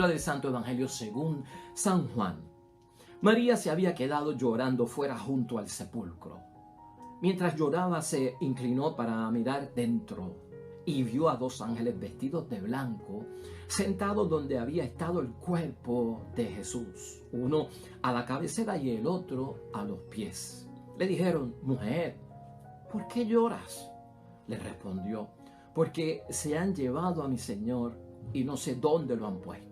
Lectura del Santo Evangelio según San Juan. María se había quedado llorando fuera junto al sepulcro. Mientras lloraba se inclinó para mirar dentro y vio a dos ángeles vestidos de blanco sentados donde había estado el cuerpo de Jesús, uno a la cabecera y el otro a los pies. Le dijeron: mujer, ¿por qué lloras? Le respondió: porque se han llevado a mi Señor y no sé dónde lo han puesto.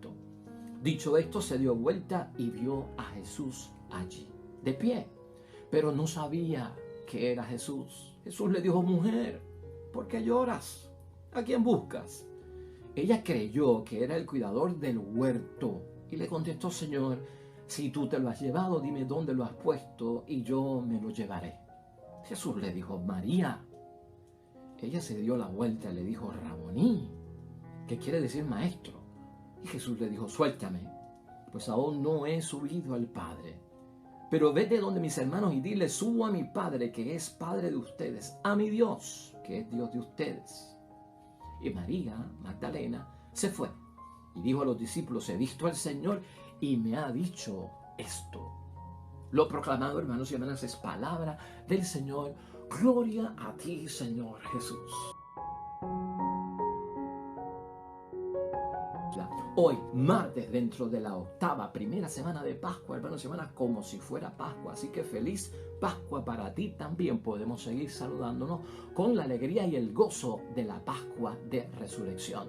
Dicho esto, se dio vuelta y vio a Jesús allí, de pie, pero no sabía que era Jesús. Jesús le dijo: mujer, ¿por qué lloras? ¿A quién buscas? Ella creyó que era el cuidador del huerto y le contestó: Señor, si tú te lo has llevado, dime dónde lo has puesto y yo me lo llevaré. Jesús le dijo: María. Ella se dio la vuelta y le dijo: Raboní, que quiere decir maestro. Y Jesús le dijo: suéltame, pues aún no he subido al Padre. Pero vete donde mis hermanos y dile: subo a mi Padre, que es Padre de ustedes, a mi Dios, que es Dios de ustedes. Y María Magdalena se fue y dijo a los discípulos: he visto al Señor y me ha dicho esto. Lo proclamado, hermanos y hermanas, es palabra del Señor. Gloria a ti, Señor Jesús. Hoy, martes, dentro de la primera semana de Pascua, hermanos y hermanas, como si fuera Pascua. Así que feliz Pascua para ti también. Podemos seguir saludándonos con la alegría y el gozo de la Pascua de Resurrección.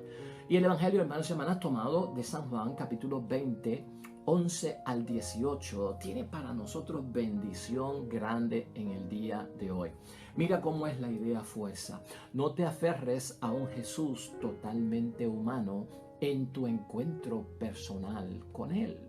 Y el Evangelio, hermanos y hermanas, tomado de San Juan, capítulo 20, 11 al 18, tiene para nosotros bendición grande en el día de hoy. Mira cómo es la idea fuerza. No te aferres a un Jesús totalmente humano en tu encuentro personal con Él.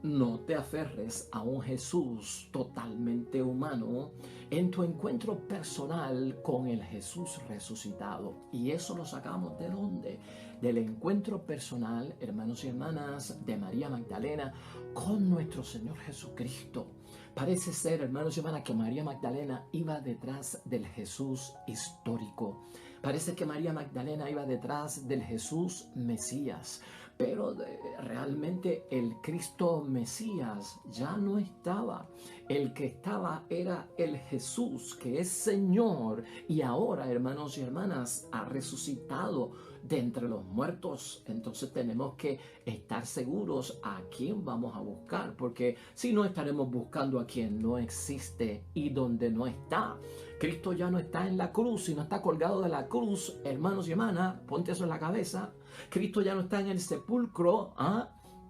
No te aferres a un Jesús totalmente humano en tu encuentro personal con el Jesús resucitado. Y eso lo sacamos ¿de dónde? Del encuentro personal, hermanos y hermanas, de María Magdalena con nuestro Señor Jesucristo. Parece ser, hermanos y hermanas, que María Magdalena iba detrás del Jesús histórico. Parece que María Magdalena iba detrás del Jesús Mesías. Pero realmente el Cristo Mesías ya no estaba. El que estaba era el Jesús, que es Señor, y ahora, hermanos y hermanas, ha resucitado de entre los muertos. Entonces tenemos que estar seguros a quién vamos a buscar, porque si no, estaremos buscando a quien no existe y donde no está. Cristo ya no está en la cruz y no está colgado de la cruz, hermanos y hermanas, ponte eso en la cabeza. Cristo ya no está en el sepulcro,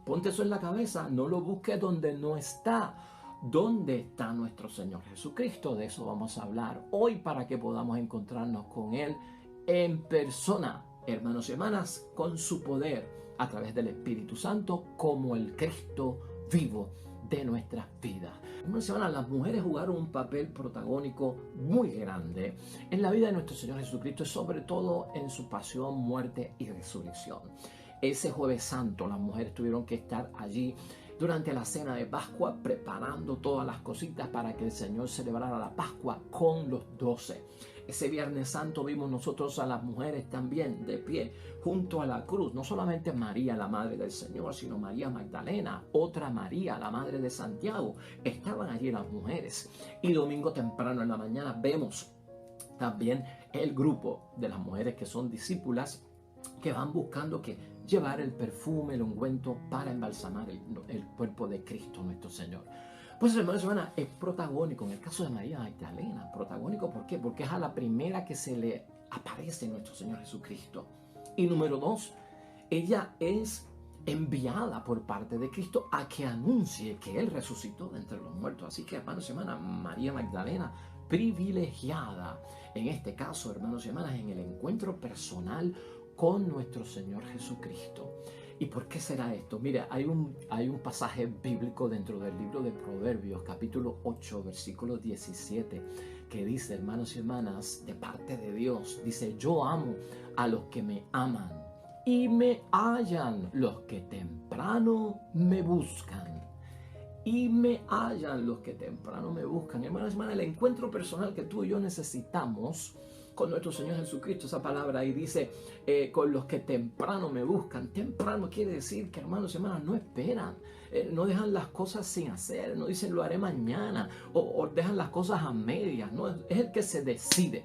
ponte eso en la cabeza, no lo busques donde no está. ¿Dónde está nuestro Señor Jesucristo? De eso vamos a hablar hoy para que podamos encontrarnos con Él en persona, hermanos y hermanas, con su poder a través del Espíritu Santo como el Cristo vivo de nuestras vidas. Hermanos y hermanas, las mujeres jugaron un papel protagónico muy grande en la vida de nuestro Señor Jesucristo y sobre todo en su pasión, muerte y resurrección. Ese Jueves Santo las mujeres tuvieron que estar allí durante la cena de Pascua preparando todas las cositas para que el Señor celebrara la Pascua con los 12. Ese Viernes Santo vimos nosotros a las mujeres también de pie junto a la cruz. No solamente María, la madre del Señor, sino María Magdalena, otra María, la madre de Santiago. Estaban allí las mujeres. Y domingo temprano en la mañana vemos también el grupo de las mujeres que son discípulas que van buscando llevar el perfume, el ungüento para embalsamar el cuerpo de Cristo nuestro Señor. Pues, hermanos y hermanas, es protagónico en el caso de María Magdalena. Protagónico, ¿por qué? Porque es a la primera que se le aparece nuestro Señor Jesucristo. Y número 2, ella es enviada por parte de Cristo a que anuncie que Él resucitó de entre los muertos. Así que, hermanos y hermanas, María Magdalena, privilegiada en este caso, hermanos y hermanas, en el encuentro personal con nuestro Señor Jesucristo. ¿Y por qué será esto? Mira, hay un pasaje bíblico dentro del libro de Proverbios, capítulo 8, versículo 17, que dice, hermanos y hermanas, de parte de Dios, dice: yo amo a los que me aman y me hallan los que temprano me buscan. Y me hallan los que temprano me buscan. Hermanos y hermanas, el encuentro personal que tú y yo necesitamos con nuestro Señor Jesucristo. Esa palabra ahí dice, con los que temprano me buscan. Temprano quiere decir que, hermanos y hermanas, no esperan, no dejan las cosas sin hacer, no dicen lo haré mañana, o dejan las cosas a medias. No, es el que se decide.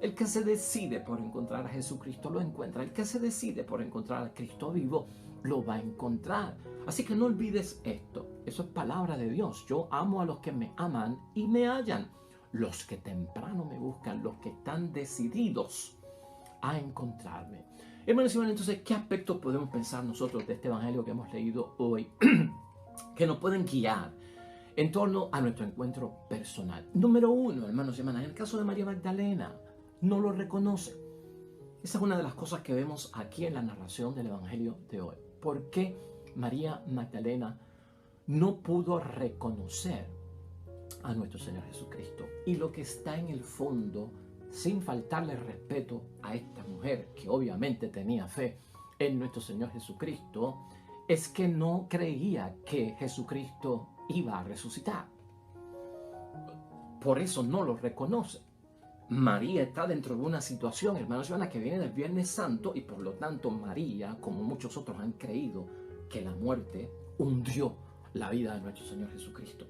El que se decide por encontrar a Jesucristo lo encuentra. El que se decide por encontrar a Cristo vivo lo va a encontrar. Así que no olvides esto. Eso es palabra de Dios. Yo amo a los que me aman y me hallan. Los que temprano me buscan, los que están decididos a encontrarme. Hermanos y hermanas, entonces, ¿qué aspectos podemos pensar nosotros de este evangelio que hemos leído hoy que nos pueden guiar en torno a nuestro encuentro personal? Número uno, hermanos y hermanas, en el caso de María Magdalena, no lo reconoce. Esa es una de las cosas que vemos aquí en la narración del evangelio de hoy. ¿Por qué María Magdalena no pudo reconocer a nuestro Señor Jesucristo? Y lo que está en el fondo, sin faltarle respeto a esta mujer que obviamente tenía fe en nuestro Señor Jesucristo, es que no creía que Jesucristo iba a resucitar. Por eso no lo reconoce. María está dentro de una situación, hermanos y hermanas, que viene del Viernes Santo, y por lo tanto María, como muchos otros han creído, que la muerte hundió la vida de nuestro Señor Jesucristo.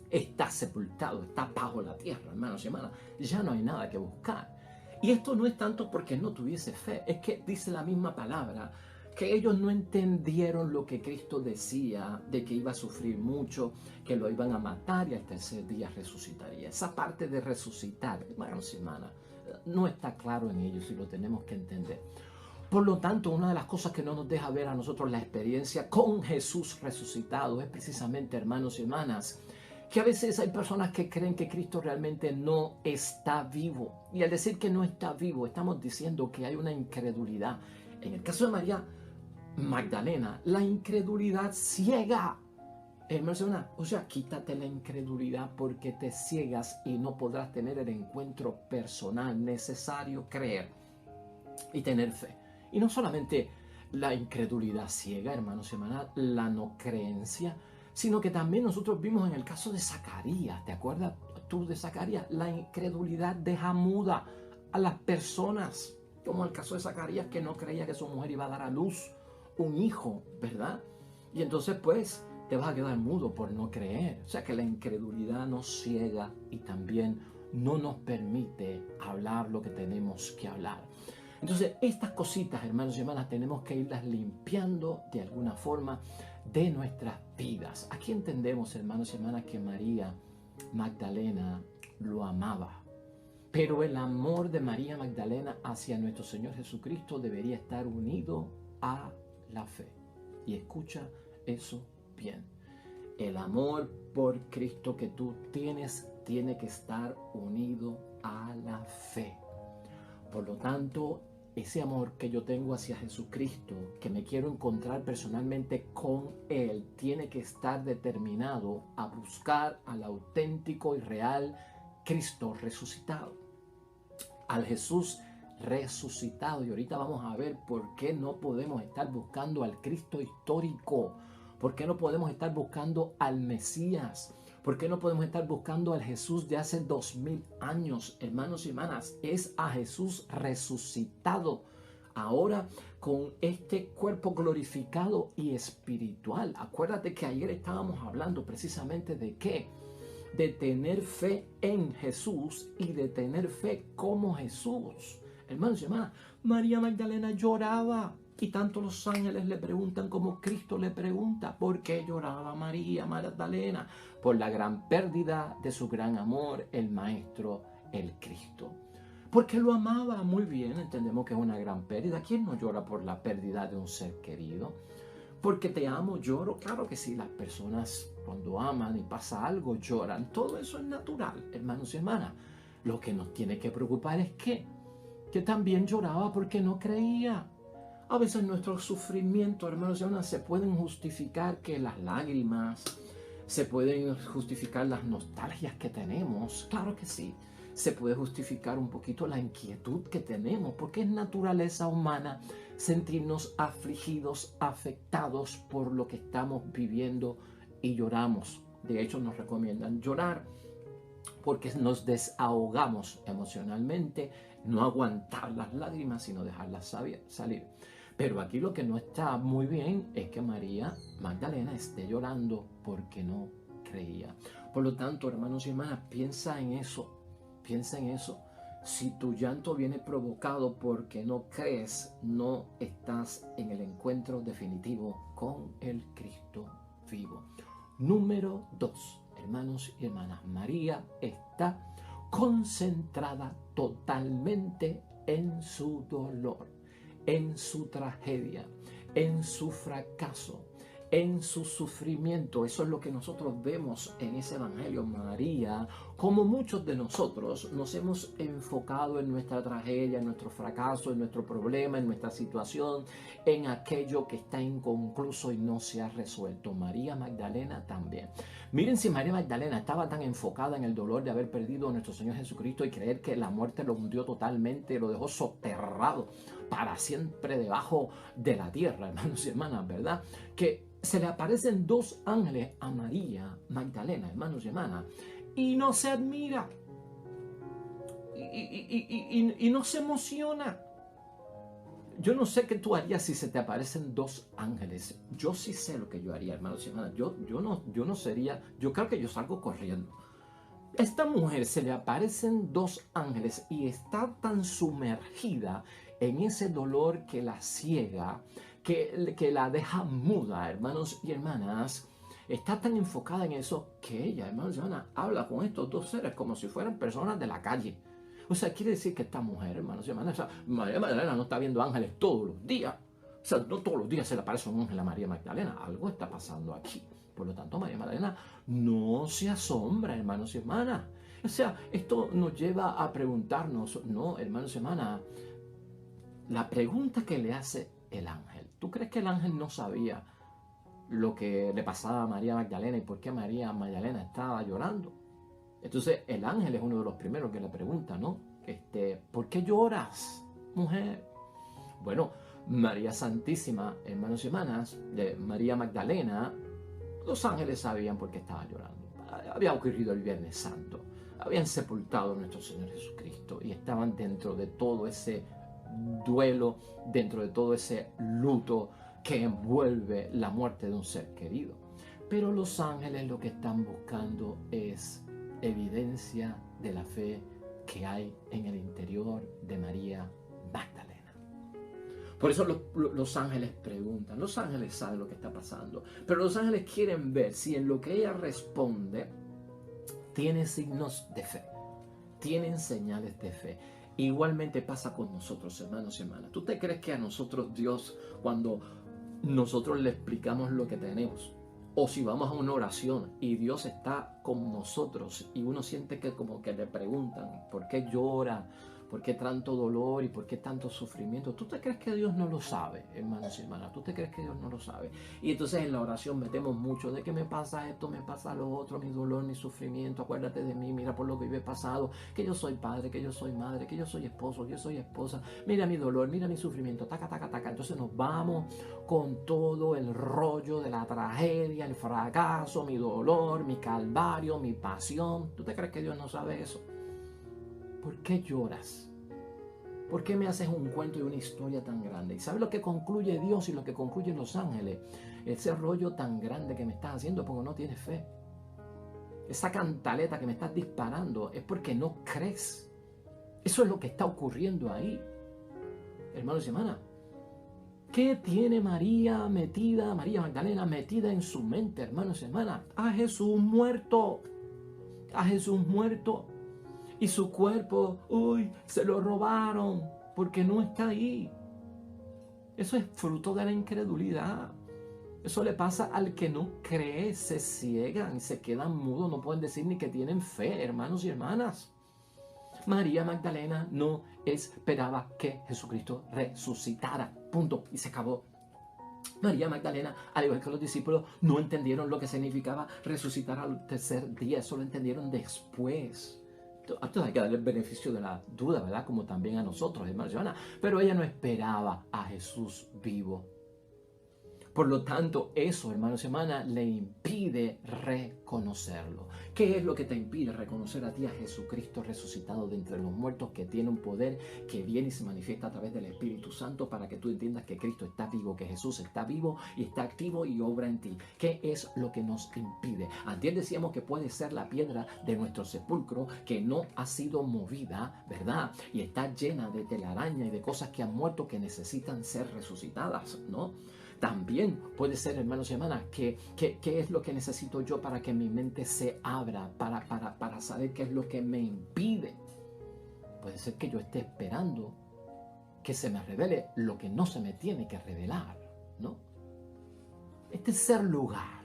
Está sepultado, está bajo la tierra, hermanos y hermanas. Ya no hay nada que buscar. Y esto no es tanto porque no tuviese fe, es que dice la misma palabra, que ellos no entendieron lo que Cristo decía, de que iba a sufrir mucho, que lo iban a matar y al tercer día resucitaría. Esa parte de resucitar, hermanos y hermanas, no está claro en ellos y lo tenemos que entender. Por lo tanto, una de las cosas que no nos deja ver a nosotros la experiencia con Jesús resucitado es precisamente, hermanos y hermanas, que a veces hay personas que creen que Cristo realmente no está vivo. Y al decir que no está vivo, estamos diciendo que hay una incredulidad. En el caso de María Magdalena, la incredulidad ciega. O sea, quítate la incredulidad porque te ciegas y no podrás tener el encuentro personal necesario, creer y tener fe. Y no solamente la incredulidad ciega, hermanos y hermanas, la no creencia, sino que también nosotros vimos en el caso de Zacarías, ¿te acuerdas tú de Zacarías? La incredulidad deja muda a las personas, como el caso de Zacarías, que no creía que su mujer iba a dar a luz un hijo, ¿verdad? Y entonces pues te vas a quedar mudo por no creer. O sea que la incredulidad nos ciega y también no nos permite hablar lo que tenemos que hablar. Entonces estas cositas, hermanos y hermanas, tenemos que irlas limpiando de alguna forma de nuestras vidas. Aquí entendemos, hermanos y hermanas, que María Magdalena lo amaba. Pero el amor de María Magdalena hacia nuestro Señor Jesucristo debería estar unido a la fe. Y escucha eso bien. El amor por Cristo que tú tienes tiene que estar unido a la fe. Por lo tanto, ese amor que yo tengo hacia Jesucristo, que me quiero encontrar personalmente con Él, tiene que estar determinado a buscar al auténtico y real Cristo resucitado. Al Jesús resucitado. Y ahorita vamos a ver por qué no podemos estar buscando al Cristo histórico. ¿Por qué no podemos estar buscando al Mesías? ¿Por qué no podemos estar buscando al Jesús de hace 2000 años? Hermanos y hermanas, es a Jesús resucitado. Ahora con este cuerpo glorificado y espiritual. Acuérdate que ayer estábamos hablando precisamente de qué. De tener fe en Jesús y de tener fe como Jesús. Hermanos y hermanas, María Magdalena lloraba. Y tanto los ángeles le preguntan como Cristo le pregunta, ¿por qué lloraba María Magdalena? Por la gran pérdida de su gran amor, el Maestro, el Cristo. Porque lo amaba muy bien, entendemos que es una gran pérdida. ¿Quién no llora por la pérdida de un ser querido? Porque te amo, lloro. Claro que sí, las personas cuando aman y pasa algo lloran. Todo eso es natural, hermanos y hermanas. Lo que nos tiene que preocupar es que también lloraba porque no creía. A veces nuestros sufrimientos, hermanos y hermanas, se pueden justificar que las lágrimas, se pueden justificar las nostalgias que tenemos. Claro que sí. Se puede justificar un poquito la inquietud que tenemos, porque es naturaleza humana sentirnos afligidos, afectados por lo que estamos viviendo y lloramos. De hecho, nos recomiendan llorar porque nos desahogamos emocionalmente, no aguantar las lágrimas, sino dejarlas salir. Pero aquí lo que no está muy bien es que María Magdalena esté llorando porque no creía. Por lo tanto, hermanos y hermanas, piensa en eso, piensa en eso. Si tu llanto viene provocado porque no crees, no estás en el encuentro definitivo con el Cristo vivo. Número 2, hermanos y hermanas, María está concentrada totalmente en su dolor, en su tragedia, en su fracaso, en su sufrimiento. Eso es lo que nosotros vemos en ese evangelio. María, como muchos de nosotros, nos hemos enfocado en nuestra tragedia, en nuestro fracaso, en nuestro problema, en nuestra situación, en aquello que está inconcluso y no se ha resuelto. María Magdalena también. Miren, si María Magdalena estaba tan enfocada en el dolor de haber perdido a nuestro Señor Jesucristo y creer que la muerte lo hundió totalmente, lo dejó soterrado para siempre debajo de la tierra, hermanos y hermanas, ¿verdad? Que se le aparecen dos ángeles a María Magdalena, hermanos y hermanas, y no se admira, y no se emociona. Yo no sé qué tú harías si se te aparecen dos ángeles. Yo sí sé lo que yo haría, hermanos y hermanas. Yo no sería, yo creo que yo salgo corriendo. Esta mujer se le aparecen dos ángeles y está tan sumergida en ese dolor que la ciega, que la deja muda, hermanos y hermanas. Está tan enfocada en eso que ella, hermanos y hermanas, habla con estos dos seres como si fueran personas de la calle. O sea, quiere decir que esta mujer, hermanos y hermanas, o sea, María Magdalena no está viendo ángeles todos los días. O sea, no todos los días se le aparece un ángel a María Magdalena. Algo está pasando aquí. Por lo tanto, María Magdalena no se asombra, hermanos y hermanas. O sea, esto nos lleva a preguntarnos, no, hermanos y hermanas, la pregunta que le hace el ángel. ¿Tú crees que el ángel no sabía lo que le pasaba a María Magdalena y por qué María Magdalena estaba llorando? Entonces, el ángel es uno de los primeros que le pregunta, ¿no? ¿Por qué lloras, mujer? Bueno, María Santísima, hermanos y hermanas, de María Magdalena, los ángeles sabían por qué estaba llorando. Había ocurrido el Viernes Santo. Habían sepultado a nuestro Señor Jesucristo y estaban dentro de todo ese duelo, dentro de todo ese luto que envuelve la muerte de un ser querido. Pero los ángeles lo que están buscando es evidencia de la fe que hay en el interior de María Magdalena. Por eso los ángeles preguntan, los ángeles saben lo que está pasando, pero los ángeles quieren ver si en lo que ella responde tiene signos de fe, tienen señales de fe. Igualmente pasa con nosotros, hermanos y hermanas. ¿Tú te crees que a nosotros Dios, cuando nosotros le explicamos lo que tenemos, o si vamos a una oración y Dios está con nosotros y uno siente que como que le preguntan por qué llora, por qué tanto dolor y por qué tanto sufrimiento? ¿Tú te crees que Dios no lo sabe, hermanos y hermanas? ¿Tú te crees que Dios no lo sabe? Y entonces en la oración metemos mucho de que me pasa esto, me pasa lo otro, mi dolor, mi sufrimiento, acuérdate de mí, mira por lo que yo he pasado, que yo soy padre, que yo soy madre, que yo soy esposo, que yo soy esposa, mira mi dolor, mira mi sufrimiento, taca, taca, taca. Entonces nos vamos con todo el rollo de la tragedia, el fracaso, mi dolor, mi calvario, mi pasión. ¿Tú te crees que Dios no sabe eso? ¿Por qué lloras? ¿Por qué me haces un cuento y una historia tan grande? ¿Y sabes lo que concluye Dios y lo que concluyen los ángeles? Ese rollo tan grande que me estás haciendo porque no tienes fe. Esa cantaleta que me estás disparando es porque no crees. Eso es lo que está ocurriendo ahí. Hermanos y hermanas, ¿qué tiene María Magdalena metida en su mente, hermanos y hermanas? A Jesús muerto. A Jesús muerto. Y su cuerpo, se lo robaron porque no está ahí. Eso es fruto de la incredulidad. Eso le pasa al que no cree, se ciegan, se quedan mudos, no pueden decir ni que tienen fe, hermanos y hermanas. María Magdalena no esperaba que Jesucristo resucitara. Punto. Y se acabó. María Magdalena, al igual que los discípulos, no entendieron lo que significaba resucitar al tercer día. Eso lo entendieron después. Entonces hay que darle el beneficio de la duda, ¿verdad? Como también a nosotros, hermanos y hermanas. Pero ella no esperaba a Jesús vivo. Por lo tanto, eso, hermanos y hermanas, le impide reconocerlo. ¿Qué es lo que te impide reconocer a ti, a Jesucristo resucitado de entre los muertos, que tiene un poder que viene y se manifiesta a través del Espíritu Santo para que tú entiendas que Cristo está vivo, que Jesús está vivo y está activo y obra en ti? ¿Qué es lo que nos impide? Antes decíamos que puede ser la piedra de nuestro sepulcro que no ha sido movida, ¿verdad? Y está llena de telaraña y de cosas que han muerto que necesitan ser resucitadas, ¿no? También puede ser, hermanos y hermanas, ¿qué es lo que necesito yo para que mi mente se abra, para saber qué es lo que me impide? Puede ser que yo esté esperando que se me revele lo que no se me tiene que revelar, ¿no? En tercer lugar,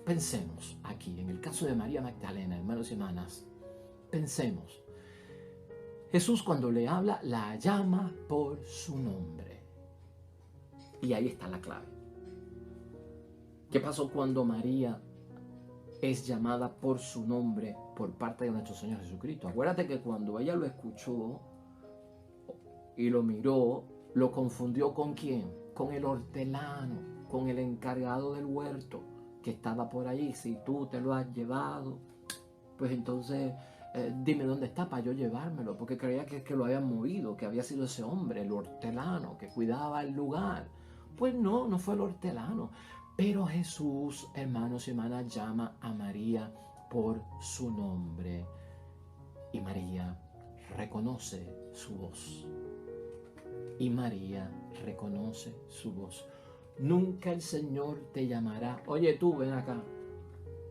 pensemos aquí, en el caso de María Magdalena, hermanos y hermanas, pensemos. Jesús, cuando le habla, la llama por su nombre. Y ahí está la clave. ¿Qué pasó cuando María es llamada por su nombre por parte de nuestro Señor Jesucristo? Acuérdate que cuando ella lo escuchó y lo miró, lo confundió ¿con quién? Con el hortelano, con el encargado del huerto que estaba por allí. Si tú te lo has llevado, pues entonces dime dónde está para yo llevármelo, porque creía que lo habían movido, que había sido ese hombre, el hortelano, que cuidaba el lugar. Pues no, no fue el hortelano. Pero Jesús, hermanos y hermanas, llama a María por su nombre. Y María reconoce su voz. Y María reconoce su voz. Nunca el Señor te llamará, oye tú, ven acá.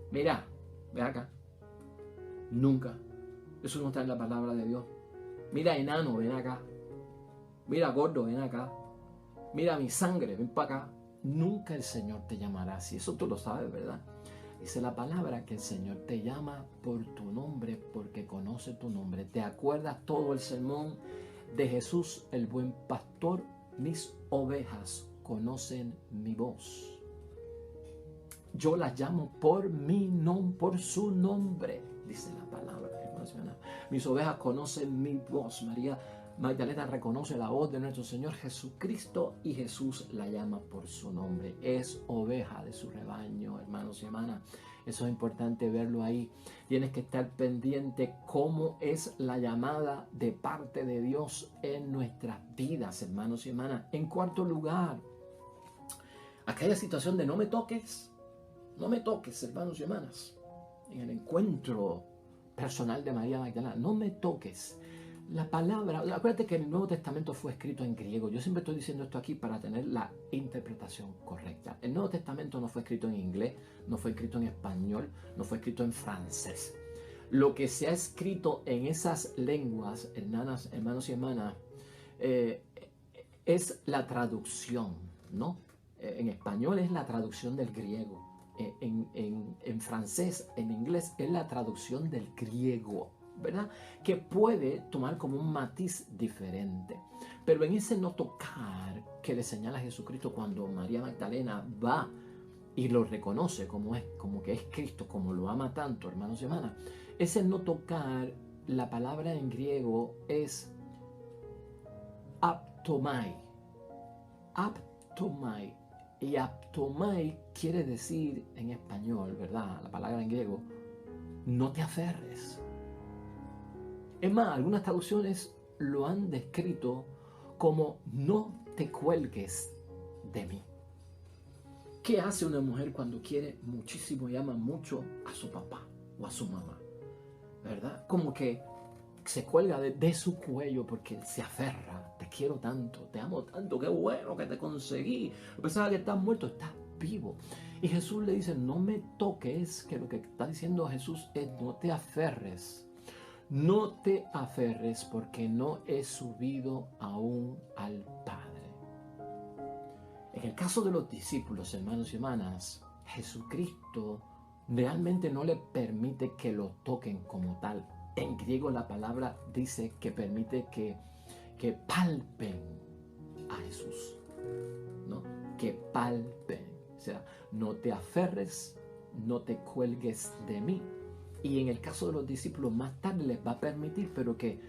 Mira, ven acá. Nunca. Eso no está en la palabra de Dios. Mira, enano, ven acá. Mira, gordo, ven acá. Mira mi sangre, ven para acá. Nunca el Señor te llamará así. Eso tú lo sabes, ¿verdad? Dice la palabra que el Señor te llama por tu nombre porque conoce tu nombre. ¿Te acuerdas todo el sermón de Jesús, el buen pastor? Mis ovejas conocen mi voz. Yo las llamo por mi nombre, por su nombre, dice la palabra. Mis ovejas conocen mi voz. María Magdalena reconoce la voz de nuestro Señor Jesucristo y Jesús la llama por su nombre. Es oveja de su rebaño, hermanos y hermanas. Eso es importante verlo ahí. Tienes que estar pendiente cómo es la llamada de parte de Dios en nuestras vidas, hermanos y hermanas. En cuarto lugar, aquella situación de no me toques, hermanos y hermanas. En el encuentro personal de María Magdalena, no me toques. La palabra, acuérdate que el Nuevo Testamento fue escrito en griego. Yo siempre estoy diciendo esto aquí para tener la interpretación correcta. El Nuevo Testamento no fue escrito en inglés, no fue escrito en español, no fue escrito en francés. Lo que se ha escrito en esas lenguas, hermanos y hermanas, es la traducción, ¿no? En español es la traducción del griego. En francés, en inglés, es la traducción del griego, ¿verdad? Que puede tomar como un matiz diferente. Pero en ese no tocar que le señala Jesucristo cuando María Magdalena va y lo reconoce como que es Cristo, como lo ama tanto, hermanos y hermanas, ese no tocar, la palabra en griego es aptomai. Aptomai. Y aptomai quiere decir en español, ¿verdad? La palabra en griego, no te aferres. Es más, algunas traducciones lo han descrito como no te cuelgues de mí. ¿Qué hace una mujer cuando quiere muchísimo y ama mucho a su papá o a su mamá? ¿Verdad? Como que se cuelga de su cuello porque se aferra. Te quiero tanto, te amo tanto, qué bueno que te conseguí. Pensaba que estás muerto, estás vivo. Y Jesús le dice, no me toques, que lo que está diciendo Jesús es no te aferres. No te aferres porque no he subido aún al Padre. En el caso de los discípulos, hermanos y hermanas, Jesucristo realmente no le permite que lo toquen como tal. En griego la palabra dice que permite que palpen a Jesús, ¿no? Que palpen. O sea, no te aferres, no te cuelgues de mí. Y en el caso de los discípulos más tarde les va a permitir, pero que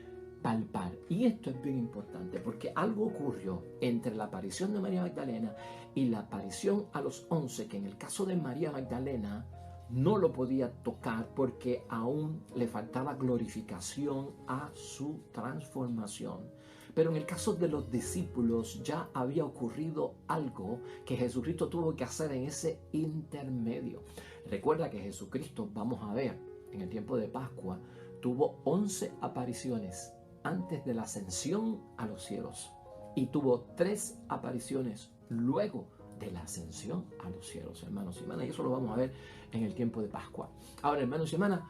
palpar. Y esto es bien importante porque algo ocurrió entre la aparición de María Magdalena y la aparición a los 11, que en el caso de María Magdalena no lo podía tocar porque aún le faltaba glorificación a su transformación. Pero en el caso de los discípulos ya había ocurrido algo que Jesucristo tuvo que hacer en ese intermedio. Recuerda que Jesucristo, vamos a ver, en el tiempo de Pascua, tuvo 11 apariciones antes de la ascensión a los cielos y tuvo 3 apariciones luego de la ascensión a los cielos, hermanos y hermanas, y eso lo vamos a ver en el tiempo de Pascua. Ahora, hermanos y hermanas,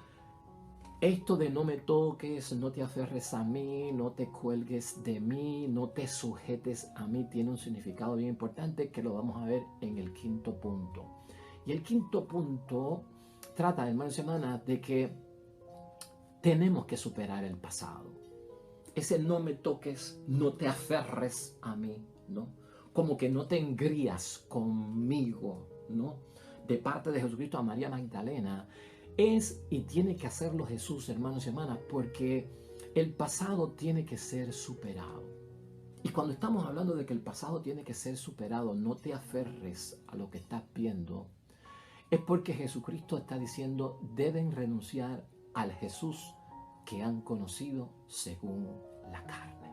esto de no me toques, no te aferres a mí, no te cuelgues de mí, no te sujetes a mí, tiene un significado bien importante que lo vamos a ver en el quinto punto. Y el quinto punto trata, hermanos y hermanas, de que tenemos que superar el pasado. Ese no me toques, no te aferres a mí, ¿no? Como que no te engrías conmigo, ¿no? De parte de Jesucristo a María Magdalena, es y tiene que hacerlo Jesús, hermanos y hermanas, porque el pasado tiene que ser superado. Y cuando estamos hablando de que el pasado tiene que ser superado, no te aferres a lo que estás viendo, es porque Jesucristo está diciendo, deben renunciar al Jesús que han conocido según la carne.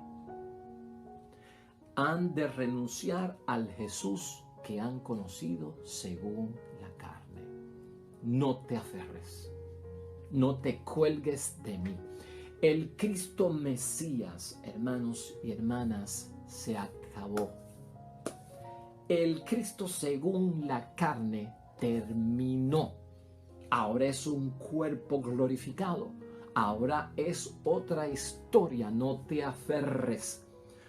Han de renunciar al Jesús que han conocido según la carne. No te aferres, no te cuelgues de mí. El Cristo Mesías, hermanos y hermanas, se acabó. El Cristo según la carne terminó. Ahora es un cuerpo glorificado. Ahora es otra historia. No te aferres.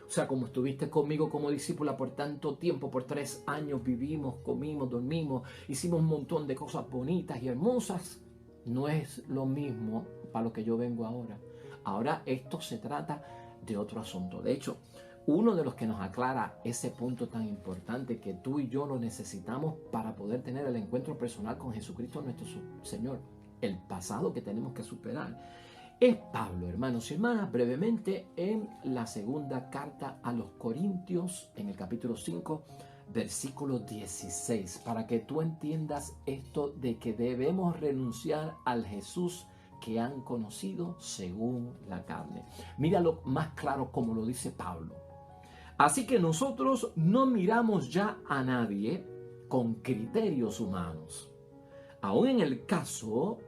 O sea, como estuviste conmigo como discípula por tanto tiempo, por 3 años vivimos, comimos, dormimos, hicimos un montón de cosas bonitas y hermosas. No es lo mismo para lo que yo vengo ahora. Ahora esto se trata de otro asunto. De hecho, uno de los que nos aclara ese punto tan importante que tú y yo lo necesitamos para poder tener el encuentro personal con Jesucristo nuestro Señor, el pasado que tenemos que superar, es Pablo, hermanos y hermanas, brevemente en la segunda carta a los Corintios, en el capítulo 5, versículo 16, para que tú entiendas esto de que debemos renunciar al Jesús que han conocido según la carne. Míralo más claro como lo dice Pablo. Así que nosotros no miramos ya a nadie con criterios humanos. Aún en el caso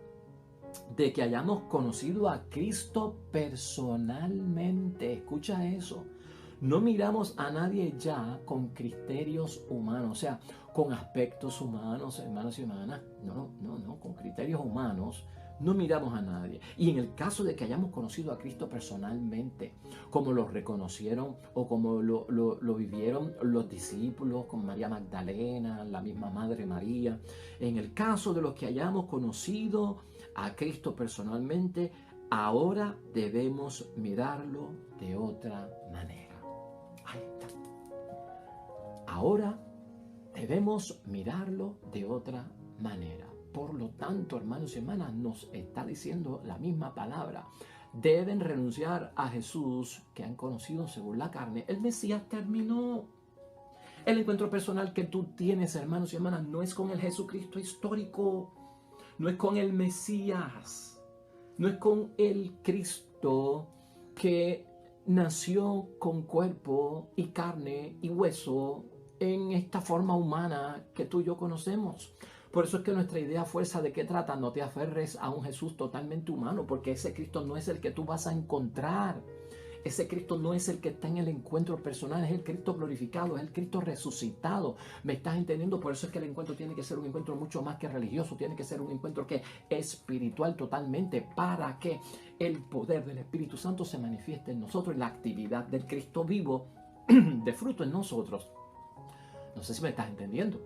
de que hayamos conocido a Cristo personalmente, escucha eso, no miramos a nadie ya con criterios humanos, o sea, con aspectos humanos, hermanos y hermanas, no, con criterios humanos. No miramos a nadie. Y en el caso de que hayamos conocido a Cristo personalmente, como lo reconocieron o como lo vivieron los discípulos, con María Magdalena, la misma Madre María, en el caso de los que hayamos conocido a Cristo personalmente, ahora debemos mirarlo de otra manera. Ahí está. Ahora debemos mirarlo de otra manera. Por lo tanto, hermanos y hermanas, nos está diciendo la misma palabra. Deben renunciar a Jesús que han conocido según la carne. El Mesías terminó. El encuentro personal que tú tienes, hermanos y hermanas, no es con el Jesucristo histórico. No es con el Mesías. No es con el Cristo que nació con cuerpo y carne y hueso en esta forma humana que tú y yo conocemos. Por eso es que nuestra idea fuerza de qué trata, no te aferres a un Jesús totalmente humano, porque ese Cristo no es el que tú vas a encontrar. Ese Cristo no es el que está en el encuentro personal, es el Cristo glorificado, es el Cristo resucitado. ¿Me estás entendiendo? Por eso es que el encuentro tiene que ser un encuentro mucho más que religioso, tiene que ser un encuentro que es espiritual totalmente, para que el poder del Espíritu Santo se manifieste en nosotros y la actividad del Cristo vivo de fruto en nosotros. No sé si me estás entendiendo.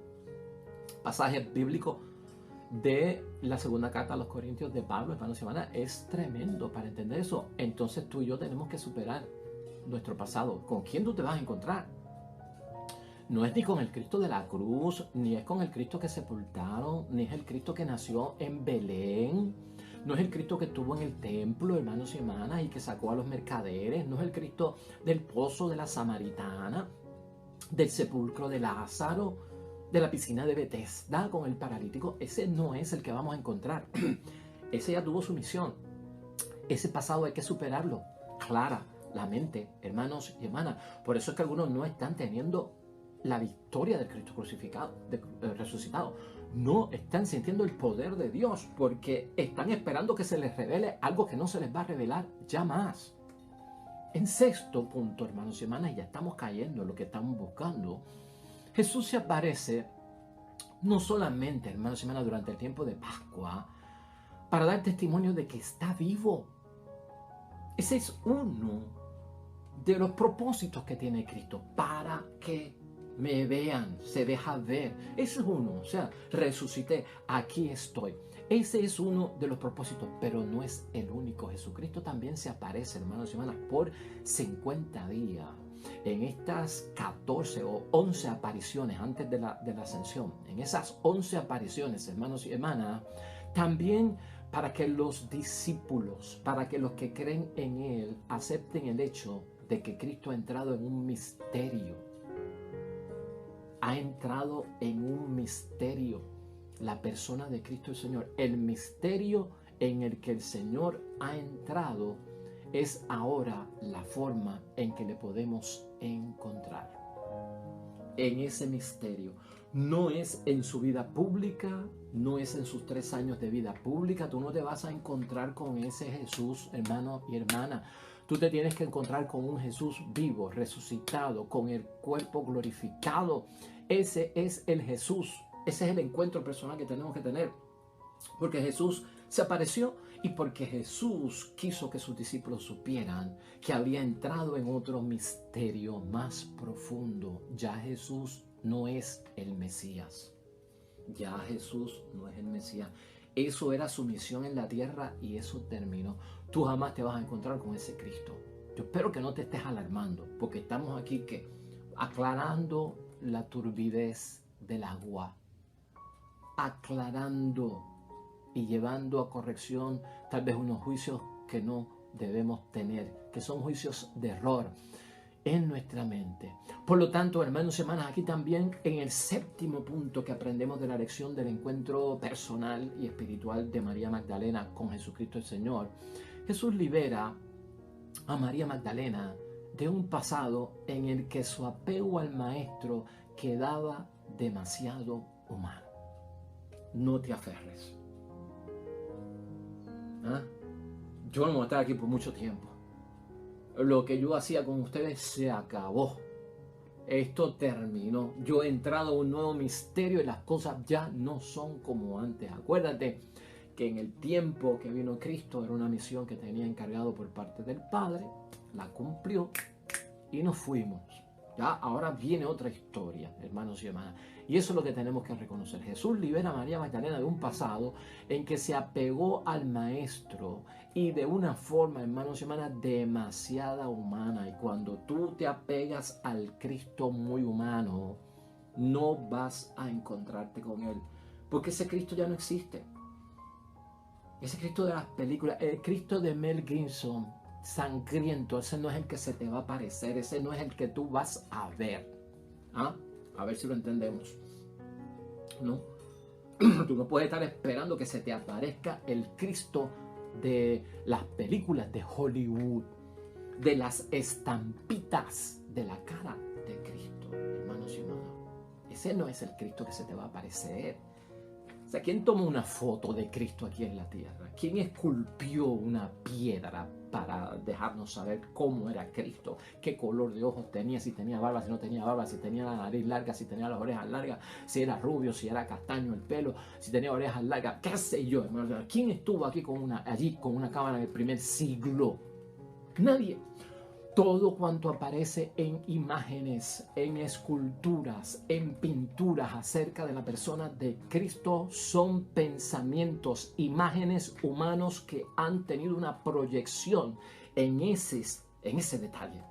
Pasaje bíblico de la segunda carta a los Corintios de Pablo, hermanos y hermanas, es tremendo para entender eso. Entonces tú y yo tenemos que superar nuestro pasado. ¿Con quién tú te vas a encontrar? No es ni con el Cristo de la cruz, ni es con el Cristo que sepultaron, ni es el Cristo que nació en Belén. No es el Cristo que estuvo en el templo, hermanos y hermanas, y que sacó a los mercaderes. No es el Cristo del pozo de la Samaritana, del sepulcro de Lázaro, de la piscina de Betesda con el paralítico. Ese no es el que vamos a encontrar. Ese ya tuvo su misión. Ese pasado hay que superarlo. Clara la mente, hermanos y hermanas. Por eso es que algunos no están teniendo la victoria del Cristo crucificado, resucitado. No están sintiendo el poder de Dios porque están esperando que se les revele algo que no se les va a revelar ya más. En sexto punto, hermanos y hermanas, ya estamos cayendo en lo que estamos buscando. Jesús se aparece no solamente, hermanos y hermanas, durante el tiempo de Pascua, para dar testimonio de que está vivo. Ese es uno de los propósitos que tiene Cristo, para que me vean, se deja ver. Ese es uno, o sea, resucité, aquí estoy. Ese es uno de los propósitos, pero no es el único. Jesucristo también se aparece, hermanos y hermanas, por 50 días. En estas 14 o 11 apariciones antes de la ascensión, en esas 11 apariciones, hermanos y hermanas, también para que los discípulos, para que los que creen en Él, acepten el hecho de que Cristo ha entrado en un misterio. Ha entrado en un misterio. La persona de Cristo el Señor, el misterio en el que el Señor ha entrado, es ahora la forma en que le podemos encontrar. En ese misterio. No es en su vida pública, no es en sus 3 años de vida pública. Tú no te vas a encontrar con ese Jesús, hermano y hermana. Tú te tienes que encontrar con un Jesús vivo, resucitado, con el cuerpo glorificado. Ese es el Jesús. Ese es el encuentro personal que tenemos que tener. Porque Jesús se apareció y porque Jesús quiso que sus discípulos supieran que había entrado en otro misterio más profundo. Ya Jesús no es el Mesías. Ya Jesús no es el Mesías. Eso era su misión en la tierra y eso terminó. Tú jamás te vas a encontrar con ese Cristo. Yo espero que no te estés alarmando, porque estamos aquí aclarando la turbidez del agua, aclarando y llevando a corrección tal vez unos juicios que no debemos tener, que son juicios de error en nuestra mente. Por lo tanto, hermanos y hermanas, aquí también en el séptimo punto que aprendemos de la lección del encuentro personal y espiritual de María Magdalena con Jesucristo el Señor, Jesús libera a María Magdalena de un pasado en el que su apego al Maestro quedaba demasiado humano. No te aferres. Yo no voy a estar aquí por mucho tiempo. Lo que yo hacía con ustedes se acabó. Esto terminó. Yo he entrado a un nuevo misterio y las cosas ya no son como antes. Acuérdate que en el tiempo que vino Cristo era una misión que tenía encargado por parte del Padre. La cumplió y nos fuimos. Ya ahora viene otra historia, hermanos y hermanas. Y eso es lo que tenemos que reconocer. Jesús libera a María Magdalena de un pasado en que se apegó al Maestro y de una forma, hermanos y hermanas, demasiado humana. Y cuando tú te apegas al Cristo muy humano, no vas a encontrarte con Él. Porque ese Cristo ya no existe. Ese Cristo de las películas, el Cristo de Mel Gibson, sangriento, ese no es el que se te va a aparecer, ese no es el que tú vas a ver. A ver si lo entendemos. ¿No? Tú no puedes estar esperando que se te aparezca el Cristo de las películas de Hollywood, de las estampitas de la cara de Cristo, hermanos y hermanas. Ese no es el Cristo que se te va a aparecer. O sea, ¿quién tomó una foto de Cristo aquí en la tierra? ¿Quién esculpió una piedra para dejarnos saber cómo era Cristo? ¿Qué color de ojos tenía? Si tenía barba, si no tenía barba, si tenía la nariz larga, si tenía las orejas largas, si era rubio, si era castaño el pelo, si tenía orejas largas, qué sé yo, hermano. ¿Quién estuvo aquí allí con una cámara en el primer siglo? Nadie. Todo cuanto aparece en imágenes, en esculturas, en pinturas acerca de la persona de Cristo son pensamientos, imágenes humanos que han tenido una proyección en ese detalle.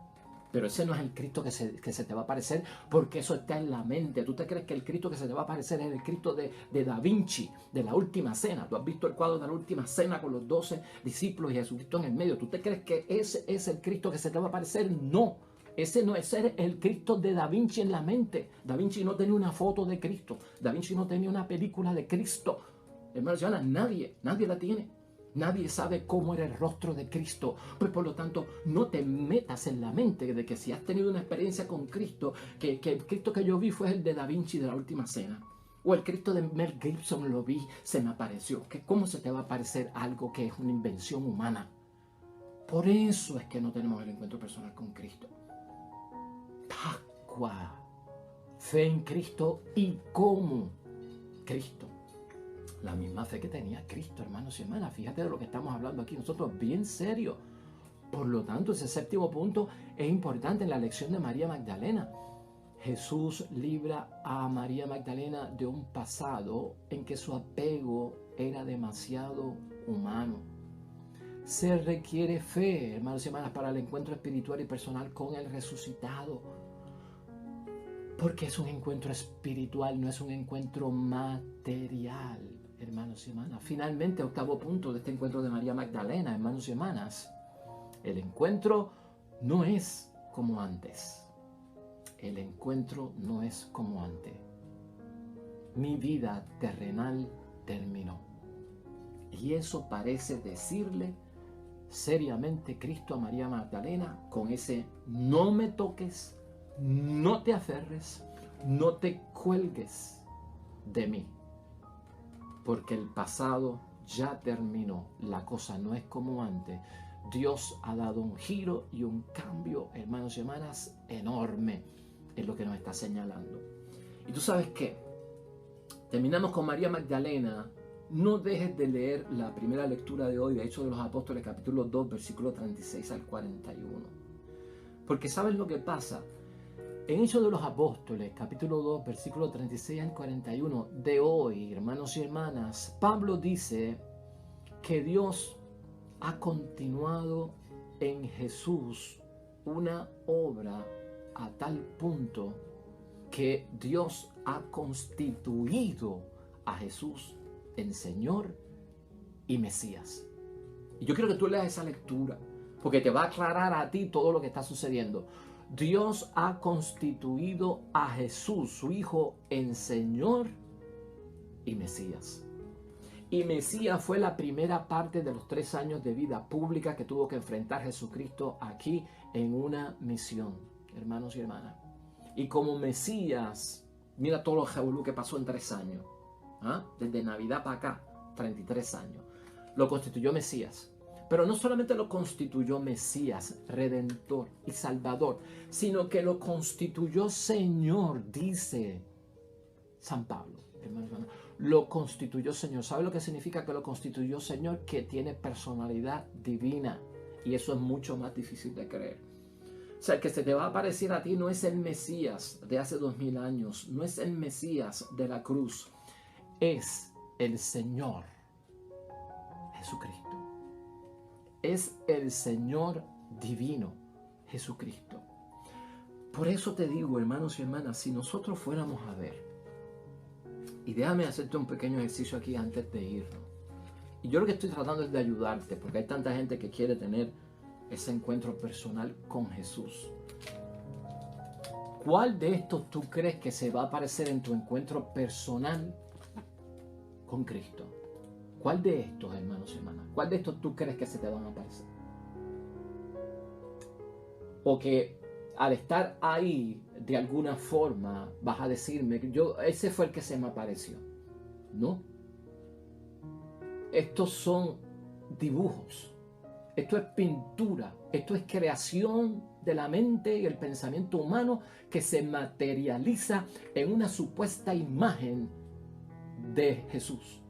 Pero ese no es el Cristo que se te va a aparecer, porque eso está en la mente. ¿Tú te crees que el Cristo que se te va a aparecer es el Cristo de Da Vinci, de la Última Cena? ¿Tú has visto el cuadro de la Última Cena con los 12 discípulos y Jesucristo en el medio? ¿Tú te crees que ese es el Cristo que se te va a aparecer? No. Ese no es el Cristo de Da Vinci en la mente. Da Vinci no tenía una foto de Cristo. Da Vinci no tenía una película de Cristo. Hermanos y hermanas, nadie la tiene. Nadie sabe cómo era el rostro de Cristo. Pues por lo tanto, no te metas en la mente de que si has tenido una experiencia con Cristo, que el Cristo que yo vi fue el de Da Vinci de la Última Cena. O el Cristo de Mel Gibson lo vi, se me apareció. ¿Cómo se te va a aparecer algo que es una invención humana? Por eso es que no tenemos el encuentro personal con Cristo. Pascua. Fe en Cristo y como Cristo. La misma fe que tenía Cristo, hermanos y hermanas. Fíjate de lo que estamos hablando aquí nosotros, bien serio. Por lo tanto, ese séptimo punto es importante en la lección de María Magdalena. Jesús libra a María Magdalena de un pasado en que su apego era demasiado humano. Se requiere fe, hermanos y hermanas, para el encuentro espiritual y personal con el resucitado. Porque es un encuentro espiritual, no es un encuentro material, hermanos y hermanas. Finalmente, octavo punto de este encuentro de María Magdalena, hermanos y hermanas. El encuentro no es como antes. El encuentro no es como antes. Mi vida terrenal terminó. Y eso parece decirle seriamente Cristo a María Magdalena con ese no me toques, no te aferres, no te cuelgues de mí, porque el pasado ya terminó. La cosa no es como antes. Dios ha dado un giro y un cambio, hermanos y hermanas, enorme en lo que nos está señalando. Y tú sabes qué, terminamos con María Magdalena. No dejes de leer la primera lectura de hoy de Hechos de los Apóstoles, capítulo 2, versículo 36 al 41. Porque ¿sabes lo que pasa? En Hechos de los Apóstoles, capítulo 2, versículo 36 al 41 de hoy, hermanos y hermanas, Pablo dice que Dios ha continuado en Jesús una obra a tal punto que Dios ha constituido a Jesús en Señor y Mesías. Y yo quiero que tú leas esa lectura, porque te va a aclarar a ti todo lo que está sucediendo. Dios ha constituido a Jesús, su Hijo, en Señor y Mesías. Y Mesías fue la primera parte de los 3 años de vida pública que tuvo que enfrentar Jesucristo aquí en una misión, hermanos y hermanas. Y como Mesías, mira todo lo revolú que pasó en 3 años. Desde Navidad para acá, 33 años. Lo constituyó Mesías. Pero no solamente lo constituyó Mesías, Redentor y Salvador, sino que lo constituyó Señor, dice San Pablo. Hermano, lo constituyó Señor. ¿Sabe lo que significa que lo constituyó Señor? Que tiene personalidad divina. Y eso es mucho más difícil de creer. O sea, el que se te va a aparecer a ti no es el Mesías de hace 2000 años, no es el Mesías de la cruz. Es el Señor Jesucristo. Es el Señor divino Jesucristo. Por eso te digo, hermanos y hermanas, si nosotros fuéramos a ver, y déjame hacerte un pequeño ejercicio aquí antes de irnos. Y yo lo que estoy tratando es de ayudarte, porque hay tanta gente que quiere tener ese encuentro personal con Jesús. ¿Cuál de estos tú crees que se va a aparecer en tu encuentro personal con Cristo? ¿Cuál de estos, hermanos y hermanas? ¿Cuál de estos tú crees que se te van a aparecer? O que al estar ahí, de alguna forma, vas a decirme, ese fue el que se me apareció. No. Estos son dibujos. Esto es pintura. Esto es creación de la mente y el pensamiento humano que se materializa en una supuesta imagen de Jesús.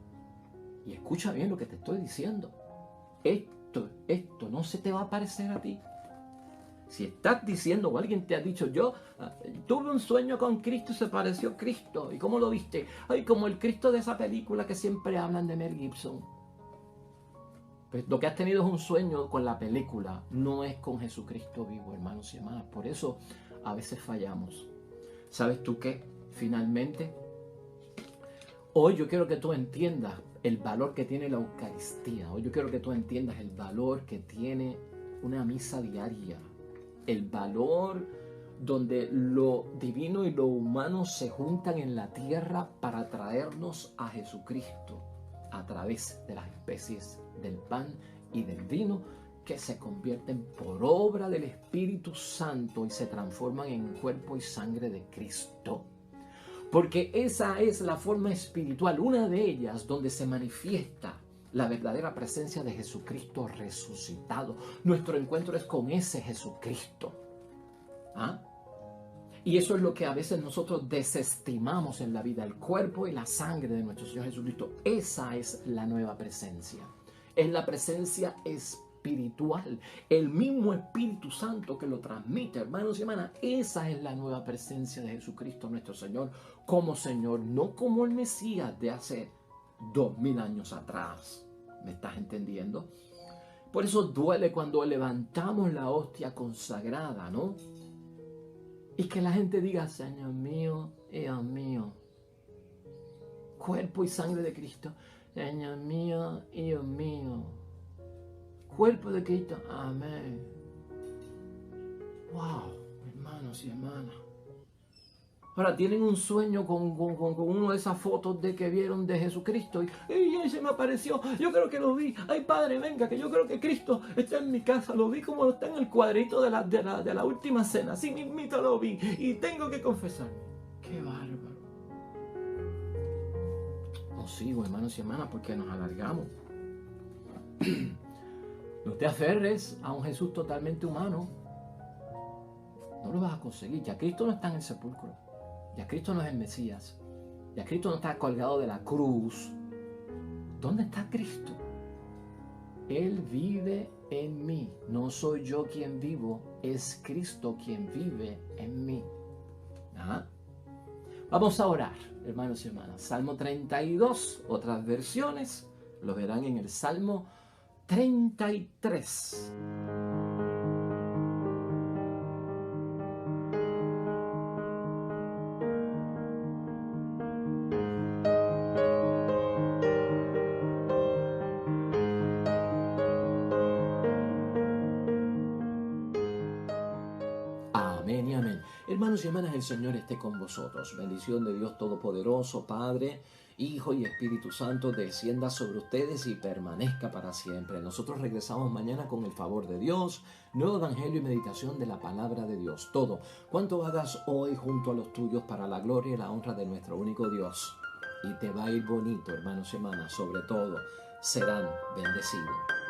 Y escucha bien lo que te estoy diciendo. Esto no se te va a parecer a ti. Si estás diciendo o alguien te ha dicho, yo tuve un sueño con Cristo y se pareció a Cristo. ¿Y cómo lo viste? Ay, como el Cristo de esa película que siempre hablan de Mel Gibson. Pues lo que has tenido es un sueño con la película, no es con Jesucristo vivo, hermanos y hermanas. Por eso a veces fallamos. ¿Sabes tú qué? Finalmente, hoy yo quiero que tú entiendas el valor que tiene la Eucaristía. Hoy yo quiero que tú entiendas el valor que tiene una misa diaria. El valor donde lo divino y lo humano se juntan en la tierra para traernos a Jesucristo a través de las especies del pan y del vino que se convierten por obra del Espíritu Santo y se transforman en cuerpo y sangre de Cristo. Porque esa es la forma espiritual, una de ellas donde se manifiesta la verdadera presencia de Jesucristo resucitado. Nuestro encuentro es con ese Jesucristo. ¿Ah? Y eso es lo que a veces nosotros desestimamos en la vida, el cuerpo y la sangre de nuestro Señor Jesucristo. Esa es la nueva presencia. Es la presencia espiritual. El mismo Espíritu Santo que lo transmite, hermanos y hermanas. Esa es la nueva presencia de Jesucristo, nuestro Señor, como Señor, no como el Mesías de hace 2000 años atrás. ¿Me estás entendiendo? Por eso duele cuando levantamos la hostia consagrada, ¿no? Y que la gente diga, Señor mío, Dios mío, cuerpo y sangre de Cristo, Señor mío, Dios mío, cuerpo de Cristo, amén. Wow, hermanos y hermanas. Ahora tienen un sueño con una de esas fotos de que vieron de Jesucristo y se me apareció, yo creo que lo vi, ay Padre, venga, que yo creo que Cristo está en mi casa, lo vi como está en el cuadrito de la última cena, así mismito lo vi y tengo que confesarme. ¡Qué bárbaro! No sigo, hermanos y hermanas, porque nos alargamos. No te aferres a un Jesús totalmente humano, no lo vas a conseguir, ya Cristo no está en el sepulcro. Ya Cristo no es el Mesías. Ya Cristo no está colgado de la cruz. ¿Dónde está Cristo? Él vive en mí. No soy yo quien vivo, es Cristo quien vive en mí. ¿Ah? Vamos a orar, hermanos y hermanas. Salmo 32, otras versiones lo verán en el Salmo 33. Amén y amén. Hermanos y hermanas, el Señor esté con vosotros. Bendición de Dios Todopoderoso, Padre, Hijo y Espíritu Santo, descienda sobre ustedes y permanezca para siempre. Nosotros regresamos mañana con el favor de Dios, nuevo evangelio y meditación de la palabra de Dios. Todo cuanto hagas hoy junto a los tuyos para la gloria y la honra de nuestro único Dios. Y te va a ir bonito, hermanos y hermanas. Sobre todo, serán bendecidos.